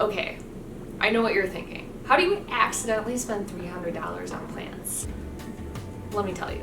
Okay, I know what you're thinking. How do you accidentally spend $300 on plants? Let me tell you.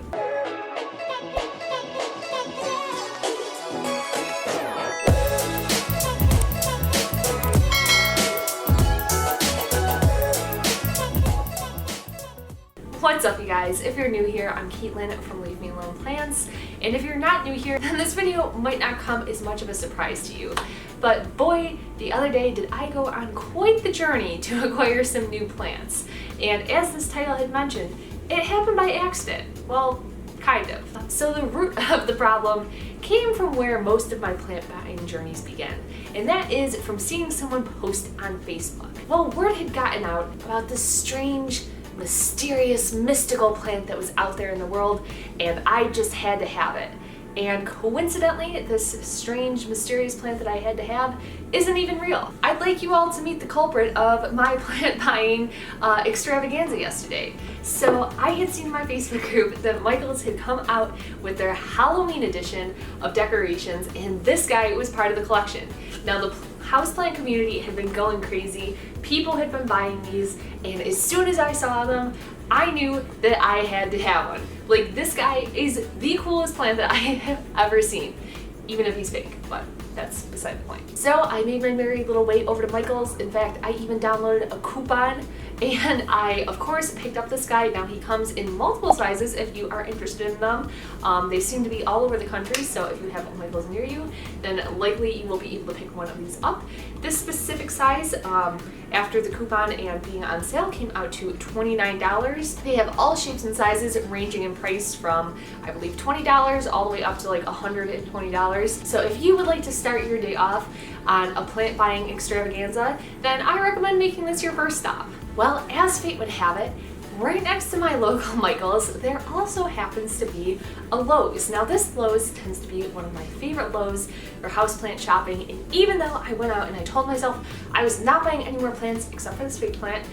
What's up, you guys? If you're new here, I'm Caitlin from Leave Me Alone Plants, and if you're not new here, then this video might not come as much of a surprise to you. But boy, the other day did I go on quite the journey to acquire some new plants. And as this title had mentioned, it happened by accident. Well, kind of. So the root of the problem came from where most of my plant buying journeys began, and that is from seeing someone post on Facebook. Well, word had gotten out about this strange, mysterious, mystical plant that was out there in the world, and I just had to have it. And coincidentally, this strange, mysterious plant that I had to have isn't even real. I'd like you all to meet the culprit of my plant buying extravaganza yesterday. So I had seen in my Facebook group that Michaels had come out with their Halloween edition of decorations, and this guy was part of the collection. Now, the houseplant community had been going crazy. People had been buying these, and as soon as I saw them, I knew that I had to have one. Like, this guy is the coolest plant that I have ever seen, even if he's fake, but that's beside the point. So I made my merry little way over to Michael's. In fact, I even downloaded a coupon, and I, of course, picked up this guy. Now, he comes in multiple sizes if you are interested in them. They seem to be all over the country, so if you have a Michael's near you, then likely you will be able to pick one of these up. This specific size, after the coupon and being on sale, came out to $29. They have all shapes and sizes ranging in price from, I believe, $20 all the way up to like $120. So if you would like to start your day off on a plant buying extravaganza, then I recommend making this your first stop. Well, as fate would have it, right next to my local Michael's, there also happens to be a Lowe's. Now, this Lowe's tends to be one of my favorite Lowe's for houseplant shopping, and even though I went out and I told myself I was not buying any more plants except for this fake plant,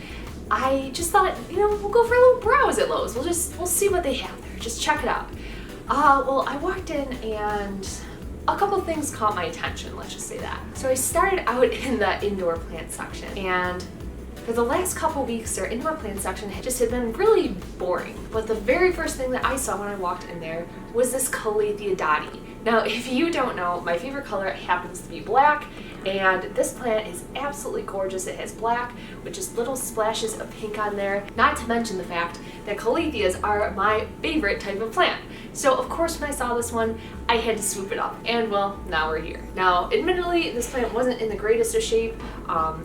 I just thought, we'll go for a little browse at Lowe's. We'll see what they have there. Just check it out. Well, I walked in and a couple things caught my attention, let's just say that. So I started out in the indoor plant section, and for the last couple weeks, their indoor plant section had been really boring. But the very first thing that I saw when I walked in there was this Calathea dotty. Now, if you don't know, my favorite color happens to be black, and this plant is absolutely gorgeous. It has black with just little splashes of pink on there, not to mention the fact that Calatheas are my favorite type of plant. So of course, when I saw this one, I had to swoop it up, and well, now we're here. Now, admittedly, this plant wasn't in the greatest of shape.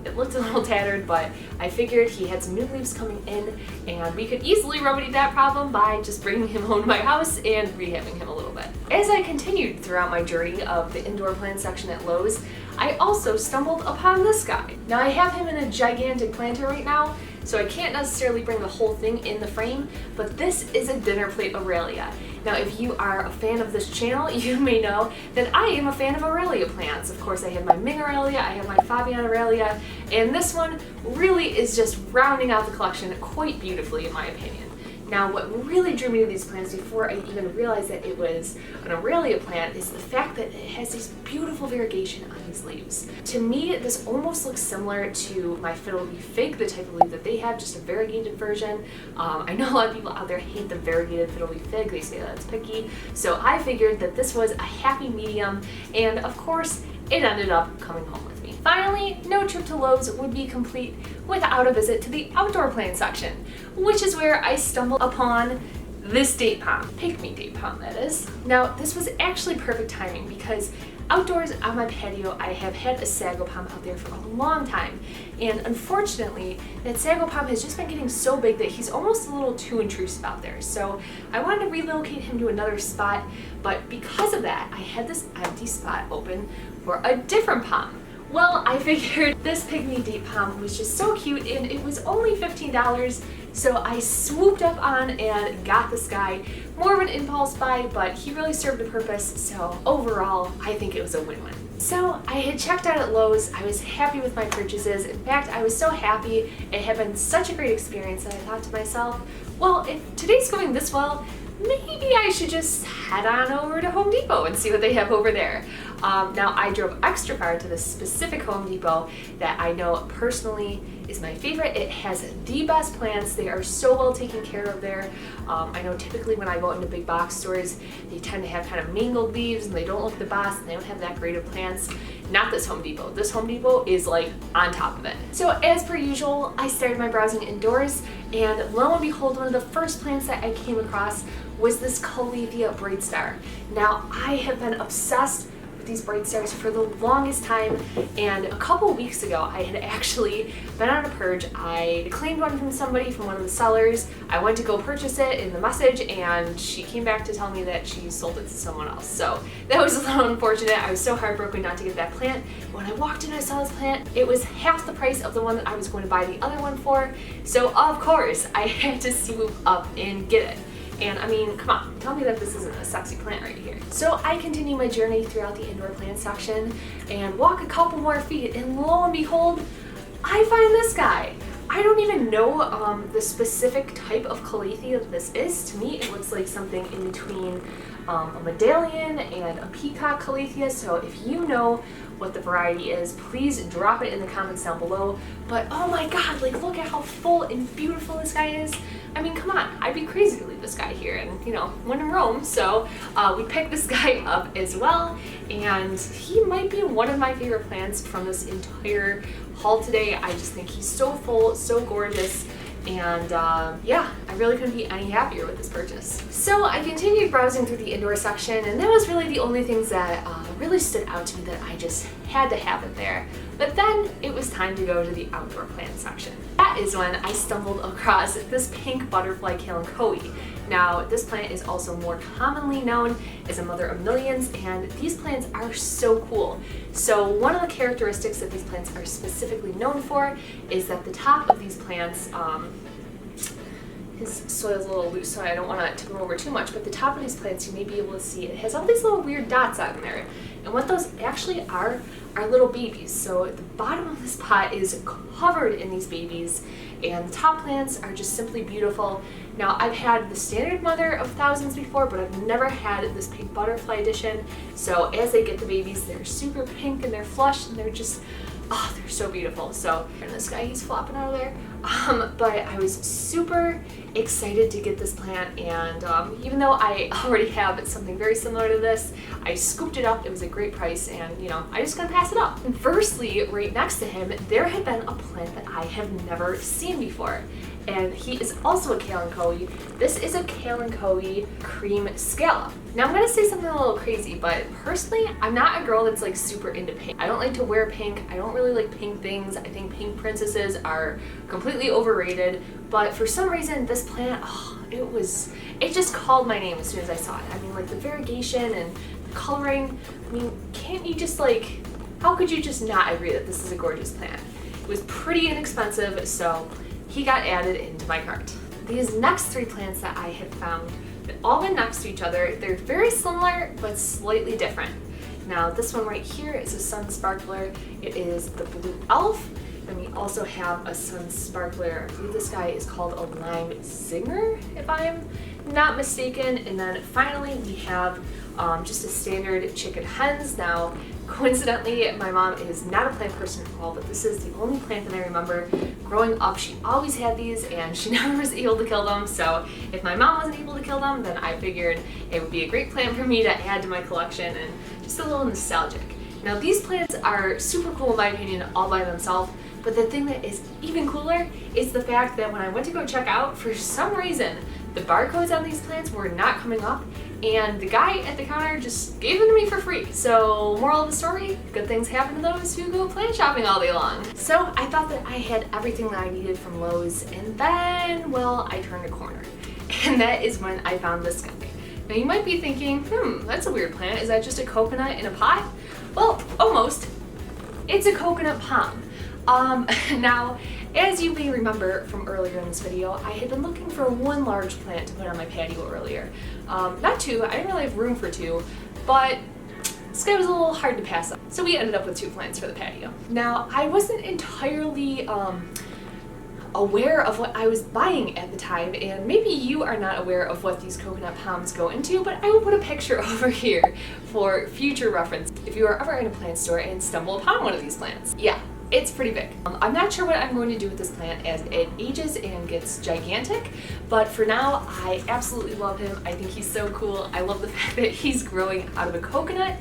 It looked a little tattered, but I figured he had some new leaves coming in, and we could easily remedy that problem by just bringing him home to my house and rehabbing him a little bit. As I continued throughout my journey of the indoor plant section at Lowe's, I also stumbled upon this guy. Now, I have him in a gigantic planter right now, so I can't necessarily bring the whole thing in the frame, but this is a dinner plate Aurelia. Now, if you are a fan of this channel, you may know that I am a fan of Aurelia plants. Of course, I have my Ming Aurelia, I have my Fabian Aurelia, and this one really is just rounding out the collection quite beautifully, in my opinion. Now, what really drew me to these plants before I even realized that it was an Aurelia plant is the fact that it has this beautiful variegation on these leaves. To me, this almost looks similar to my Fiddle Leaf Fig, the type of leaf that they have, just a variegated version. I know a lot of people out there hate the variegated Fiddle Leaf Fig. They say that it's picky. So I figured that this was a happy medium, and of course, it ended up coming home with me. Finally, no trip to Lowe's would be complete without a visit to the outdoor plant section, which is where I stumbled upon this date palm. Pick-me date palm, that is. Now, this was actually perfect timing because outdoors on my patio, I have had a sago palm out there for a long time, and unfortunately, that sago palm has just been getting so big that he's almost a little too intrusive out there. So I wanted to relocate him to another spot, but because of that, I had this empty spot open for a different palm. Well, I figured this pygmy date palm was just so cute, and it was only $15, so I swooped up on and got this guy. More of an impulse buy, but he really served a purpose, so overall, I think it was a win-win. So I had checked out at Lowe's. I was happy with my purchases. In fact, I was so happy. It had been such a great experience that I thought to myself, well, if today's going this well, maybe I should just head on over to Home Depot and see what they have over there. Now I drove extra far to this specific Home Depot that I know personally is my favorite. It has the best plants. They are so well taken care of there. I know typically when I go into big box stores, they tend to have kind of mangled leaves and they don't look the best and they don't have that great of plants. Not this Home Depot. This Home Depot is like on top of it. So as per usual, I started my browsing indoors, and lo and behold, one of the first plants that I came across was this Calathea bright star. Now I have been obsessed these bright stars for the longest time, and a couple weeks ago I had actually been on a purge. I claimed one from somebody, from one of the sellers. I went to go purchase it in the message and she came back to tell me that she sold it to someone else. So that was a little unfortunate. I was so heartbroken not to get that plant. When I walked in, I saw this plant. It was half the price of the one that I was going to buy the other one for. So of course I had to swoop up and get it. And I mean, come on, tell me that this isn't a sexy plant right here. So I continue my journey throughout the indoor plant section and walk a couple more feet, and lo and behold, I find this guy. I don't even know the specific type of Calathea that this is. To me, it looks like something in between a medallion and a peacock Calathea. So if you know what the variety is, please drop it in the comments down below. But oh my god, like look at how full and beautiful this guy is. I mean, come on, I'd be crazy to leave this guy here, and you know, when in Rome. So we picked this guy up as well, and he might be one of my favorite plants from this entire haul today. I just think he's so full, so gorgeous, and yeah, I really couldn't be any happier with this purchase. So I continued browsing through the indoor section, and that was really the only things that really stood out to me that I just had to have it there. But then it was time to go to the outdoor plant section. That is when I stumbled across this pink butterfly Kale Cowy. Now, this plant is also more commonly known as a mother of millions, and these plants are so cool. So one of the characteristics that these plants are specifically known for is that the top of these plants, his soil's a little loose, so I don't want to tip him over too much, but the top of these plants, you may be able to see it has all these little weird dots on there. And what those actually are little babies. So the bottom of this pot is covered in these babies, and the top plants are just simply beautiful. Now, I've had the standard mother of thousands before, but I've never had this pink butterfly edition. So as they get the babies, they're super pink and they're flush and they're just, oh, they're so beautiful. So, and this guy, he's flopping out of there. But I was super excited to get this plant, and even though I already have something very similar to this, I scooped it up. It was a great price, and you know, I just couldn't pass it up. And firstly, right next to him, there had been a plant that I have never seen before, and he is also a Kale Cowy. This is a Kale Cowy cream scallop. Now I'm gonna say something a little crazy, but personally, I'm not a girl that's like super into pink. I don't like to wear pink. I don't really like pink things. I think pink princesses are completely overrated, but for some reason this plant, oh, it just called my name as soon as I saw it. I mean, like the variegation and the coloring, I mean, can't you just like, how could you just not agree that this is a gorgeous plant? It was pretty inexpensive, so he got added into my cart. These next three plants that I had found, they've all been next to each other. They're very similar, but slightly different. Now, this one right here is a sun sparkler. It is the blue elf. And we also have a sun sparkler. I believe this guy is called a lime zinger, if I'm not mistaken. And then finally, we have just a standard chicken hens. Now, coincidentally, my mom is not a plant person at all, but this is the only plant that I remember growing up. She always had these and she never was able to kill them. So if my mom wasn't able to kill them, then I figured it would be a great plant for me to add to my collection and just a little nostalgic. Now, these plants are super cool in my opinion all by themselves, but the thing that is even cooler is the fact that when I went to go check out, for some reason, the barcodes on these plants were not coming up, and the guy at the counter just gave them to me for free. So, moral of the story, good things happen to those who go plant shopping all day long. So I thought that I had everything that I needed from Lowe's, and then, well, I turned a corner. And that is when I found this guy. Now you might be thinking, that's a weird plant. Is that just a coconut in a pot? Well, almost. It's a coconut palm. Now, as you may remember from earlier in this video, I had been looking for one large plant to put on my patio earlier. Not two, I didn't really have room for two, but this guy was a little hard to pass up. So we ended up with two plants for the patio. Now, I wasn't entirely aware of what I was buying at the time, and maybe you are not aware of what these coconut palms go into, but I will put a picture over here for future reference if you are ever in a plant store and stumble upon one of these plants. Yeah, it's pretty big. I'm not sure what I'm going to do with this plant as it ages and gets gigantic, but for now, I absolutely love him. I think he's so cool. I love the fact that he's growing out of a coconut,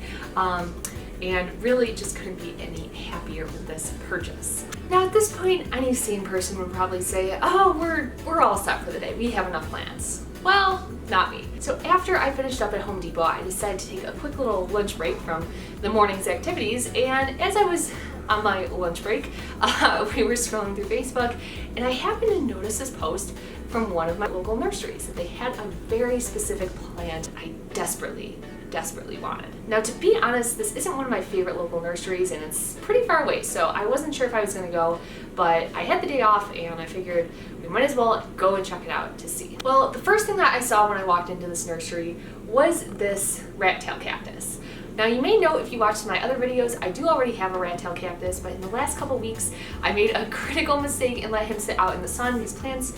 and really just couldn't be any happier with this purchase. Now at this point, any sane person would probably say, oh, we're all set for the day. We have enough plants. Well, not me. So after I finished up at Home Depot, I decided to take a quick little lunch break from the morning's activities, and as I was on my lunch break, we were scrolling through Facebook, and I happened to notice this post from one of my local nurseries that they had a very specific plant I desperately wanted. Now, to be honest, this isn't one of my favorite local nurseries, and it's pretty far away, so I wasn't sure if I was gonna go, but I had the day off and I figured we might as well go and check it out to see. Well, the first thing that I saw when I walked into this nursery was this rat-tail cactus. Now, you may know if you watched my other videos, I do already have a rat-tail cactus, but in the last couple weeks, I made a critical mistake and let him sit out in the sun. These plants,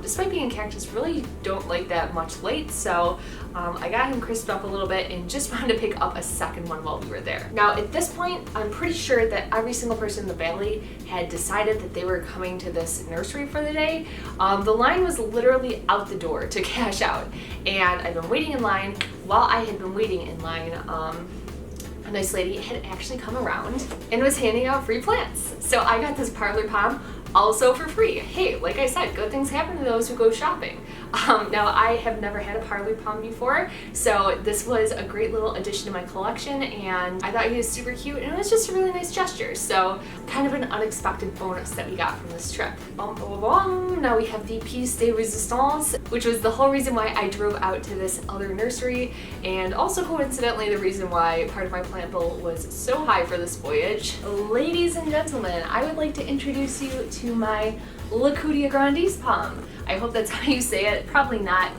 despite being a cactus, really don't like that much light, so I got him crisped up a little bit and just wanted to pick up a second one while we were there. Now, at this point, I'm pretty sure that every single person in the valley had decided that they were coming to this nursery for the day. The line was literally out the door to cash out, and I've been waiting in line. While I had been waiting in line, a nice lady had actually come around and was handing out free plants. So I got this parlor palm also for free. Hey, like I said, good things happen to those who go shopping. Now, I have never had a parlor palm before, so this was a great little addition to my collection, and I thought he was super cute, and it was just a really nice gesture. So kind of an unexpected bonus that we got from this trip. Now we have the piece de resistance, which was the whole reason why I drove out to this other nursery, and also coincidentally the reason why part of my plant bill was so high for this voyage. Ladies and gentlemen, I would like to introduce you to my Lacutia Grandis palm. I hope that's how you say it, probably not.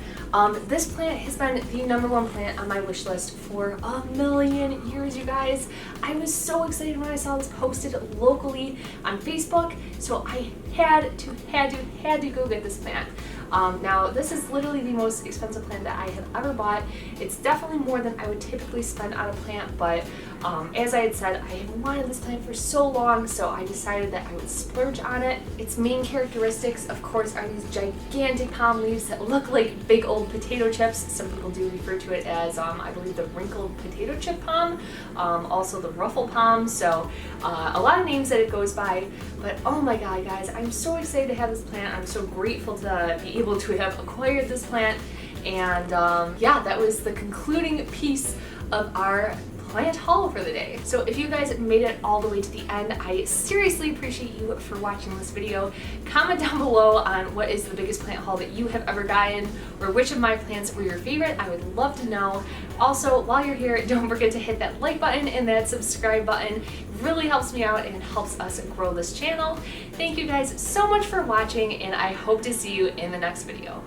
This plant has been the #1 plant on my wish list for a million years, you guys. I was so excited when I saw this posted locally on Facebook, so I had to go get this plant. Now, this is literally the most expensive plant that I have ever bought. It's definitely more than I would typically spend on a plant, but as I had said, I had wanted this plant for so long, so I decided that I would splurge on it. Its main characteristics, of course, are these gigantic palm leaves that look like big old potato chips. Some people do refer to it as, I believe, the wrinkled potato chip palm, also the ruffle palm, so a lot of names that it goes by, but oh my god, guys, I'm so excited to have this plant. I'm so grateful to be able to have acquired this plant, and yeah, that was the concluding piece of our plant haul for the day. So if you guys made it all the way to the end, I seriously appreciate you for watching this video. Comment down below on what is the biggest plant haul that you have ever gotten, or which of my plants were your favorite. I would love to know. Also, while you're here, don't forget to hit that like button and that subscribe button. It really helps me out and helps us grow this channel. Thank you guys so much for watching, and I hope to see you in the next video.